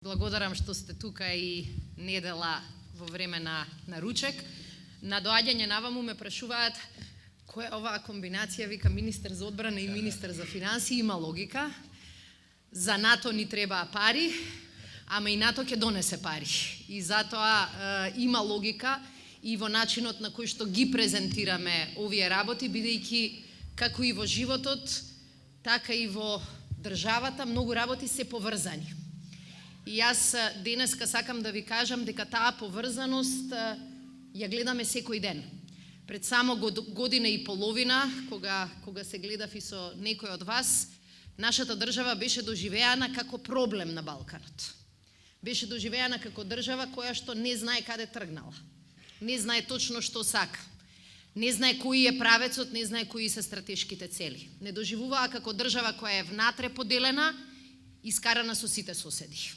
Благодарам што сте тука и недела во време на ручек. На доаѓање наваму ме прашуваат која е оваа комбинација, вика министер за одбрана и министер за финансии, има логика. За НАТО ни требаа пари, ама и НАТО ќе донесе пари. И затоа има логика и во начинот на кој што ги презентираме овие работи, бидејќи како и во животот, така и во државата, многу работи се поврзани. И јас денеска сакам да ви кажам дека таа поврзаност ја гледаме секој ден. Пред само година и половина, кога се гледав и со некој од вас, нашата држава беше доживеана како проблем на Балканот. Беше доживеана како држава која што не знае каде тргнала. Не знае точно што сака. Не знае кој е правецот, не знае кои се стратешките цели. Не доживуваа како држава која е внатре поделена и скарана со сите соседи.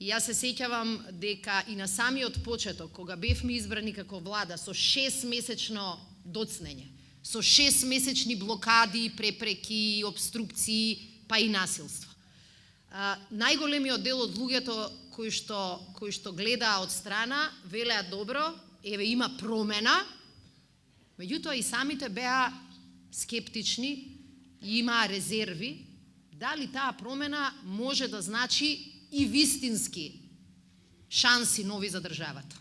И јас се сеќавам дека и на самиот почеток, кога бевме избрани како влада со 6-месечно доцнење, со 6-месечни блокади, препреки, обструкции, па и насилство. Најголемиот дел од луѓето кои што гледаа од страна, велеа добро, еве има промена, меѓутоа и самите беа скептични и имаа резерви, дали таа промена може да значи и вистински шанси нови за државата.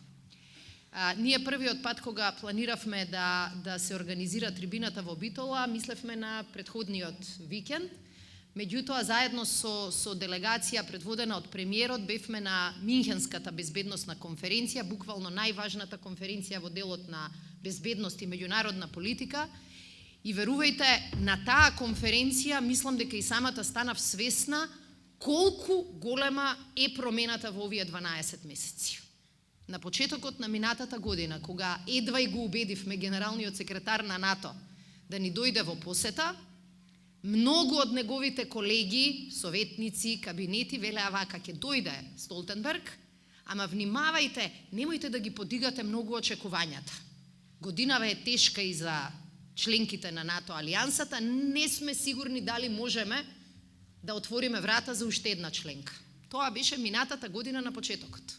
Ние првиот пат кога планиравме да се организира трибината во Битола, мислевме на претходниот викенд, меѓутоа заедно со делегација предводена од премиерот бевме на Минхенската безбедносна конференција, буквално најважната конференција во делот на безбедност и меѓународна политика. И верувајте, на таа конференција мислам дека и самата станав свесна колку голема е промената во овие 12 месеци. На почетокот на минатата година, кога едва и го убедивме генералниот секретар на НАТО да ни дојде во посета, многу од неговите колеги, советници, кабинети велеа вака, ќе дојде Столтенберг, ама внимавајте, немојте да ги подигате многу очекувањата. Годинава е тешка и за членките на НАТО алијансата, не сме сигурни дали можеме да отвориме врата за уште една членка. Тоа беше минатата година на почетокот.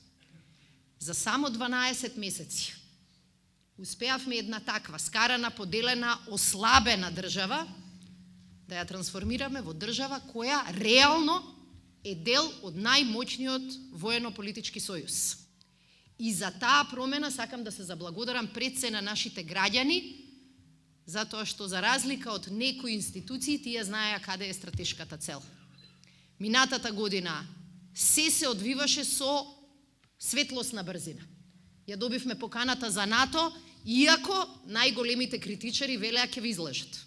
За само 12 месеци успеавме една таква скарана, поделена, ослабена држава да ја трансформираме во држава која реално е дел од најмоćниот воено-политички сојуз. И за таа промена сакам да се заблагодарам пред се на нашите граѓани, затоа што за разлика од некои институции тие знаеа каде е стратешката цел. Минатата година се одвиваше со светлосна брзина. Ја добивме поканата за НАТО, иако најголемите критичари велеа ќе ви излажат.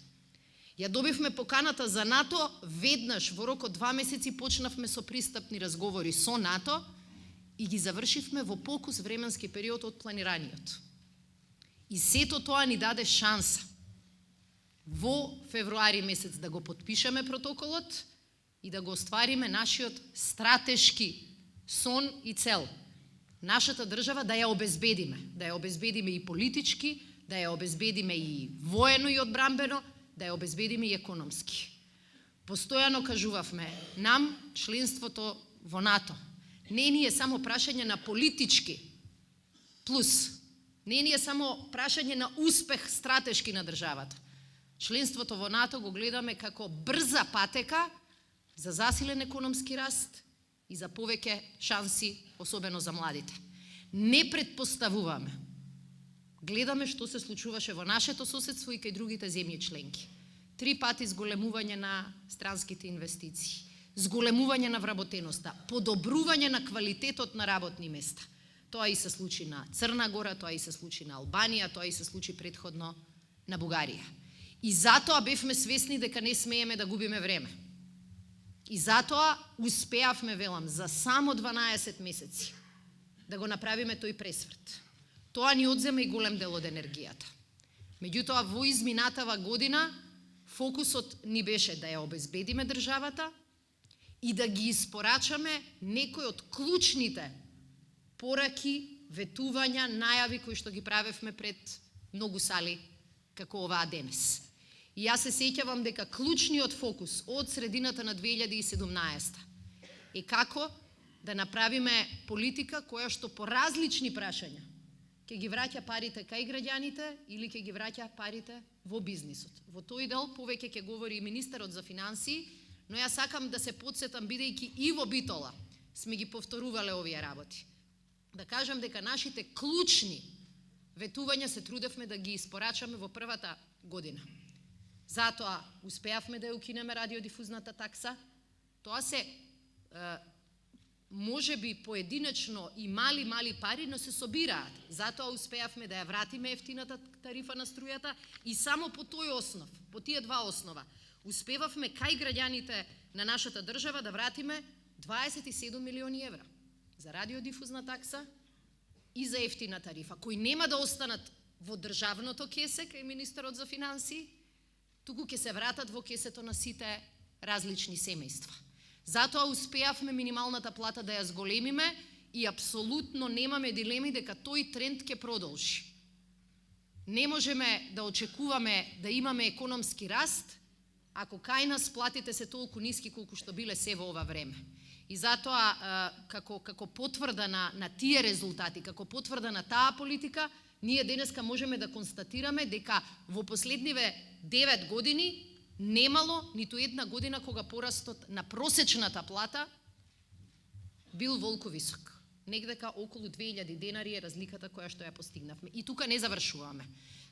Ја добивме поканата за НАТО, веднаш во рок од 2 месеци почнавме со пристапни разговори со НАТО и ги завршивме во покус временски период од планираниот. И сето тоа ни даде шанса во февруари месец да го потпишеме протоколот и да го оствариме нашиот стратешки сон и цел. Нашата држава да ја обезбедиме и политички, да ја обезбедиме и воено и одбрамбено, да ја обезбедиме и економски. Постојано кажувавме, нам членството во НАТО не ни е само прашање на политички плюс, не ни е само прашање на успех стратешки на државата. Членството во НАТО го гледаме како брза патека за засилен економски раст и за повеќе шанси, особено за младите. Не предпоставуваме. Гледаме што се случуваше во нашето соседство и кај другите земји членки. 3 пати зголемување на странските инвестиции, зголемување на вработеноста, подобрување на квалитетот на работни места. Тоа и се случи на Црна Гора, тоа и се случи на Албанија, тоа и се случи претходно на Бугарија. И затоа бевме свесни дека не смееме да губиме време. И затоа успеавме, велам, за само 12 месеци да го направиме тој пресврт. Тоа ни одзема и голем дел од енергијата. Меѓутоа, во изминатава година фокусот ни беше да ја обезбедиме државата и да ги испорачаме некои од клучните пораки, ветувања, најави кои што ги правевме пред многу сали како оваа денес. И јас се сеќавам дека клучниот фокус од средината на 2017 е како да направиме политика која што по различни прашања ќе ги враќа парите кај граѓаните или ќе ги враќа парите во бизнисот. Во тој дел повеќе ќе говори и министерот за финансии, но јас сакам да се потсетам, бидејќи и во Битола сме ги повторувале овие работи. Да кажам дека нашите клучни ветувања се трудевме да ги испорачаме во првата година. Затоа успеавме да ја укинеме радиодифузната такса. Тоа се може би поединечно и мали пари, но се собираат. Затоа успеавме да ја вратиме ефтината тарифа на струјата и само по тој основ, по тие два основа, успевавме кај граѓаните на нашата држава да вратиме 27 милиони евра за радиодифузна такса и за ефтина тарифа, кои нема да останат во државното кесе кај министерот за финансии, туку ќе се вратат во кесето на сите различни семејства. Затоа успеавме минималната плата да ја зголемиме и апсолутно немаме дилеми дека тој тренд ќе продолжи. Не можеме да очекуваме да имаме економски раст ако кај нас платите се толку ниски колку што биле се во ова време. И затоа, како потврда на тие резултати, како потврда на таа политика, ние денеска можеме да констатираме дека во последниве 9 години немало ниту една година кога порастот на просечната плата бил волку висок. Негдека околу 2000 денари е разликата која што ја постигнавме. И тука не завршуваме.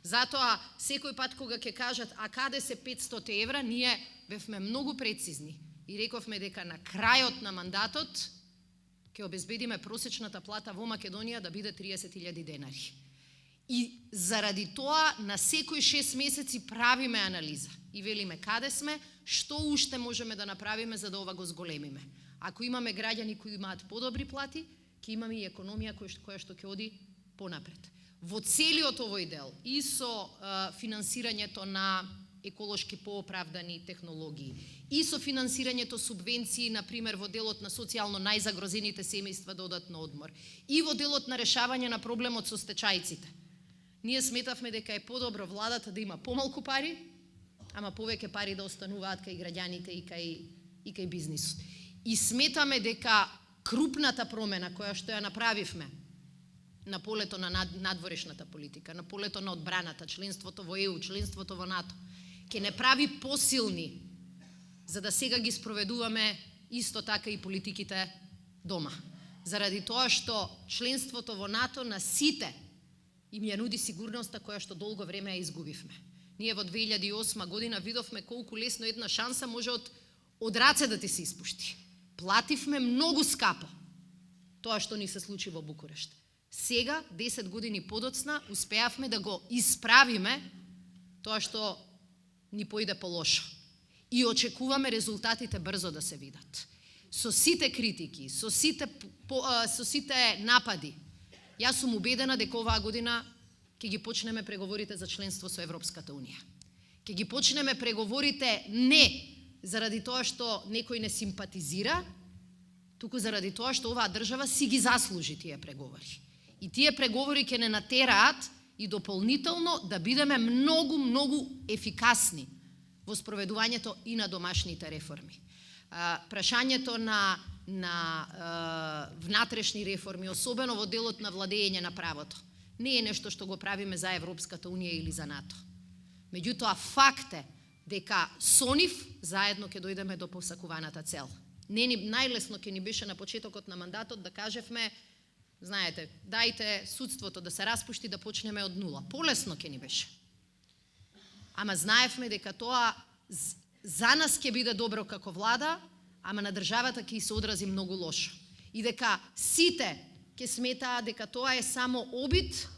Затоа, секој пат кога ќе кажат, а каде се 500 евра, ние бевме многу прецизни. И рековме дека на крајот на мандатот ќе обезбедиме просечната плата во Македонија да биде 30.000 денари. И заради тоа на секој 6 месеци правиме анализа и велиме каде сме, што уште можеме да направиме за да ова го зголемиме. Ако имаме граѓани кои имаат подобри плати, ќе имаме и економија која што ќе оди понапред. Во целиот овој дел и со финансирањето на еколошки пооправдани технологии и со финансирањето субвенции, например во делот на социјално најзагрозените семејства да одат на одмор и во делот на решавање на проблемот со стечајците. Ние сметавме дека е подобро владата да има помалку пари, ама повеќе пари да остануваат кај граѓаните и кај бизнисот. И сметаме дека крупната промена која што ја направивме на полето на надворешната политика, на полето на одбраната, членството во ЕУ, членството во НАТО, ќе не прави посилни, за да сега ги спроведуваме исто така и политиките дома. Заради тоа што членството во НАТО на сите им ја нуди сигурноста која што долго време ја изгубивме. Ние во 2008 година видовме колку лесно една шанса може од раце да ти се испушти. Плативме многу скапо тоа што ни се случи во Букурешт. Сега, 10 години подоцна, успеавме да го исправиме тоа што ни поиде по лошо. И очекуваме резултатите брзо да се видат. Со сите критики, со сите напади, јас сум убедена дека оваа година ќе ги почнеме преговорите за членство со Европската Унија. Ќе ги почнеме преговорите не заради тоа што некој не симпатизира, туку заради тоа што оваа држава си ги заслужи тие преговори. И тие преговори ќе не натераат и дополнително да бидеме многу ефикасни во спроведувањето и на домашните реформи. Прашањето на внатрешни реформи, особено во делот на владење на правото, не е нешто што го правиме за Европската Унија или за НАТО. Меѓутоа, факт е дека со нив заедно ќе дојдеме до посакуваната цел. Најлесно ќе ни беше на почетокот на мандатот да кажевме, знаете, дајте судството да се распушти, да почнеме од нула. Полесно ќе ни беше. Ама знаевме дека тоа за нас ќе биде добро како влада, ама на државата ќе се одрази многу лошо. И дека сите ќе сметаа дека тоа е само обид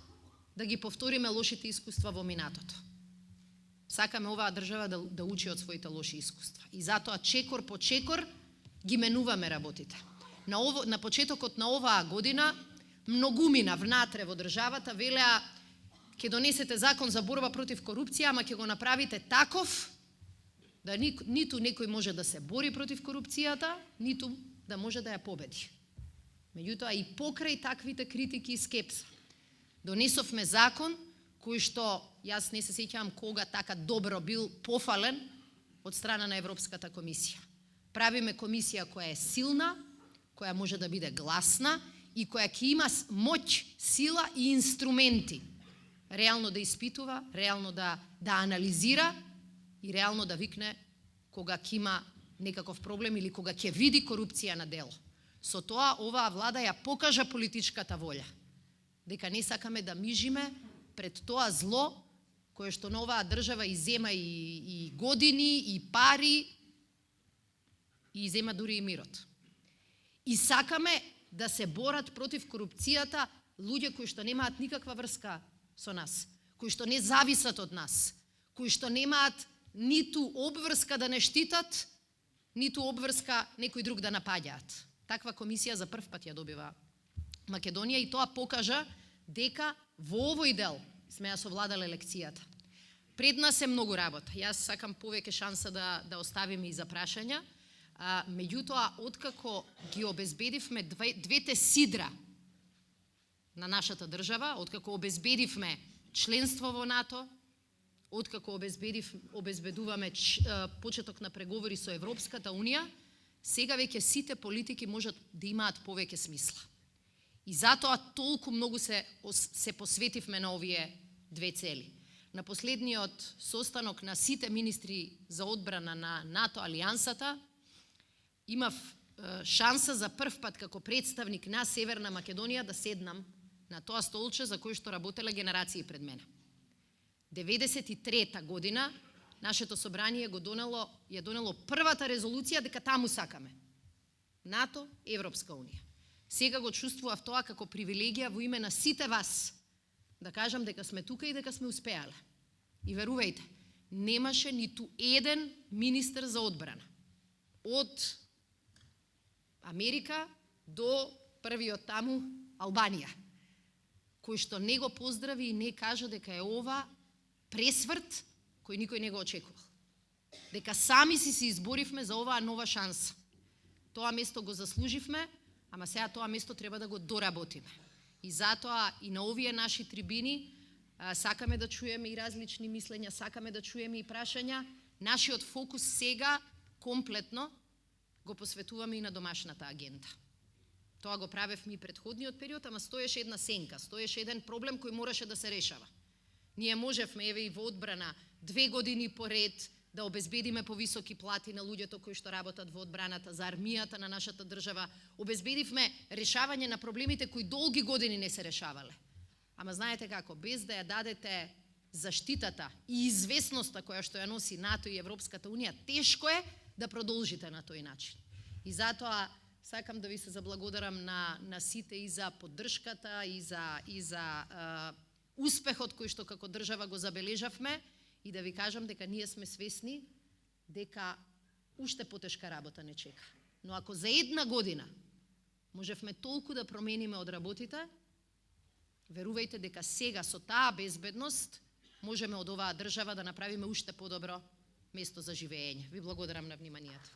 да ги повториме лошите искуства во минатото. Сакаме оваа држава да учи од своите лоши искуства. И затоа чекор по чекор ги менуваме работите. На почетокот на оваа година многумина внатре во државата велеа ќе донесете закон за борба против корупција, ама ќе го направите таков да ниту некој може да се бори против корупцијата, ниту да може да ја победи. Меѓутоа и покрај таквите критики и скепса донесовме закон кој што јас не се сеќавам кога така добро бил пофален од страна на Европската комисија. Правиме комисија која е силна, која може да биде гласна и која ќе има моќ, сила и инструменти реално да испитува, реално да анализира и реално да викне кога ќе има некаков проблем или кога ќе види корупција на дело. Со тоа оваа влада ја покажа политичката волја, дека не сакаме да мижиме пред тоа зло кое што на оваа држава изема и години, и пари, и изема дури и мирот. И сакаме да се борат против корупцијата луѓе кои што немаат никаква врска со нас, кои што не зависат од нас, кои што немаат ниту обврска да не штитат, ниту обврска некој друг да напаѓаат. Таква комисија за прв пат ја добива Македонија и тоа покажа дека во овој дел сме ја совладале лекцијата. Пред нас е многу работа. Јас сакам повеќе шанса да оставиме и за прашања. Меѓутоа, откако ги обезбедивме двете сидра на нашата држава, откако обезбедивме членство во НАТО, откако обезбедуваме почеток на преговори со Европската Унија, сега веќе сите политики можат да имаат повеќе смисла. И затоа толку многу се посветивме на овие две цели. На последниот состанок на сите министри за одбрана на НАТО алијансата имав шанса за прв пат како представник на Северна Македонија да седнам на тоа столче за кој што работеле генерации пред мене. 93-та година нашето собрание ја донело првата резолуција дека таму сакаме. НАТО, Европска Унија. Сега го чувствував тоа како привилегија во име на сите вас да кажам дека сме тука и дека сме успеале. И верувајте, немаше ниту еден министер за одбрана. Од Америка до првиот таму Албанија, кој што не го поздрави и не кажа дека е ова пресврт кој никој не го очекувал. Дека сами си се изборивме за оваа нова шанса. Тоа место го заслуживме, ама сега тоа место треба да го доработиме. И затоа и на овие наши трибини сакаме да чуеме и различни мислења, сакаме да чуеме и прашања. Нашиот фокус сега комплетно го посветуваме и на домашната агенда. Тоа го правевме и предходниот период, ама стоеше една сенка, стоеше еден проблем кој мораше да се решава. Ние можевме, еве и во одбрана, 2 години поред да обезбедиме повисоки плати на луѓето кои што работат во одбраната, за армијата на нашата држава. Обезбедивме решавање на проблемите кои долги години не се решавале. Ама знаете како, без да ја дадете заштитата и известноста која што ја носи НАТО и Европската Унија, тешко е да продолжите на тој начин. И затоа сакам да ви се заблагодарам на сите и за поддршката и за успехот кој што како држава го забележавме и да ви кажам дека ние сме свесни дека уште потешка работа не чека. Но ако за една година можевме толку да промениме од работите, верувајте дека сега со таа безбедност можеме од оваа држава да направиме уште подобро место за живење. Ви благодарам на вниманието.